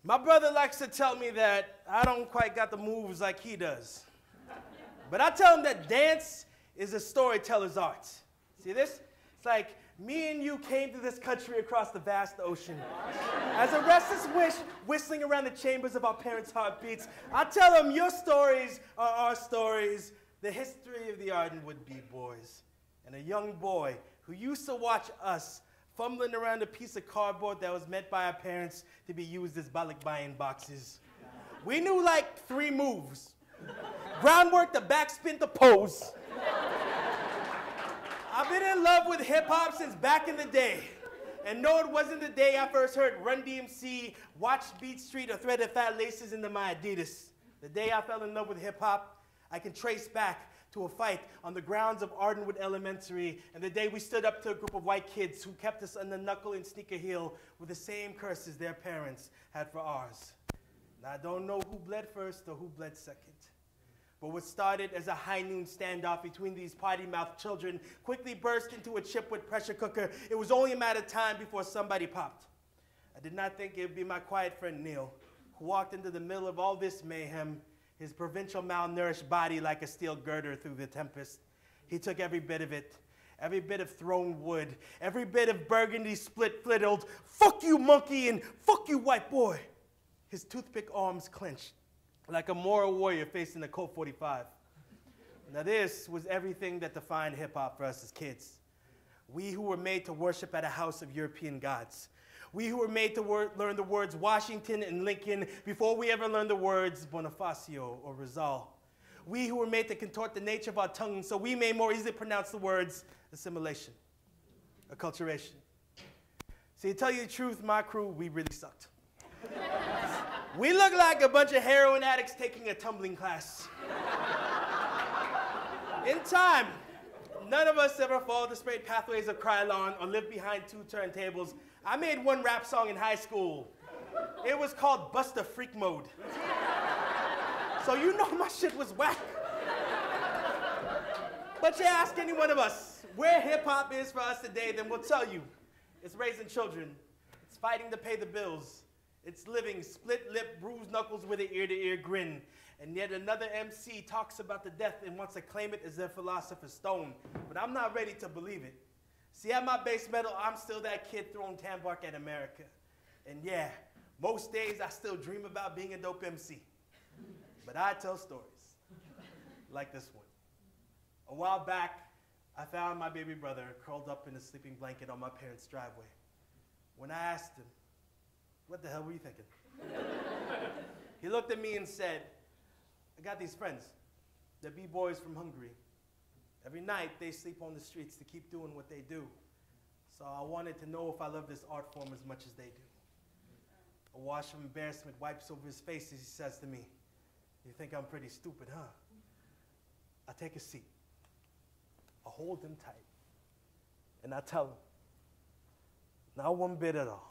My brother likes to tell me that I don't quite got the moves like he does. But I tell him that dance is a storyteller's art. See this? It's like me and you came to this country across the vast ocean. As a restless wish whistling around the chambers of our parents' heartbeats, I tell them your stories are our stories, the history of the Ardenwood B-Boys. And a young boy who used to watch us fumbling around a piece of cardboard that was meant by our parents to be used as balikbayan boxes. We knew like 3 moves. Groundwork, the backspin, the pose. I've been in love with hip-hop since back in the day. And no, it wasn't the day I first heard Run DMC, watched Beat Street, or threaded fat laces into my Adidas. The day I fell in love with hip-hop, I can trace back to a fight on the grounds of Ardenwood Elementary, and the day we stood up to a group of white kids who kept us on the knuckle and sneaker heel with the same curses their parents had for ours. Now, I don't know who bled first or who bled second, but what started as a high noon standoff between these potty-mouthed children quickly burst into a chipwood pressure cooker. It was only a matter of time before somebody popped. I did not think it would be my quiet friend Neil, who walked into the middle of all this mayhem, his provincial malnourished body like a steel girder through the tempest. He took every bit of it, every bit of thrown wood, every bit of burgundy split-flittled, fuck you monkey and fuck you white boy. His toothpick arms clenched like a moral warrior facing a Colt 45. Now this was everything that defined hip-hop for us as kids. We who were made to worship at a house of European gods. We who were made to learn the words Washington and Lincoln before we ever learned the words Bonifacio or Rizal. We who were made to contort the nature of our tongue so we may more easily pronounce the words assimilation, acculturation. See, to tell you the truth, my crew, we really sucked. We looked like a bunch of heroin addicts taking a tumbling class. In time, none of us ever followed the straight pathways of Krylon or lived behind 2 turntables. I made one rap song in high school. It was called Busta Freak Mode. So you know my shit was whack. But you ask any one of us where hip-hop is for us today, then we'll tell you. It's raising children. It's fighting to pay the bills. It's living split lip, bruised knuckles with an ear-to-ear grin. And yet another MC talks about the death and wants to claim it as their philosopher's stone. But I'm not ready to believe it. See, at my base metal, I'm still that kid throwing Tambark at America. And yeah, most days I still dream about being a dope MC. But I tell stories, like this one. A while back, I found my baby brother curled up in a sleeping blanket on my parents' driveway. When I asked him, "What the hell were you thinking?" He looked at me and said, "I got these friends. They're B-boys from Hungary. Every night, they sleep on the streets to keep doing what they do. So I wanted to know if I love this art form as much as they do." A wash of embarrassment wipes over his face as he says to me, "You think I'm pretty stupid, huh?" I take a seat. I hold him tight. And I tell him, "Not one bit at all.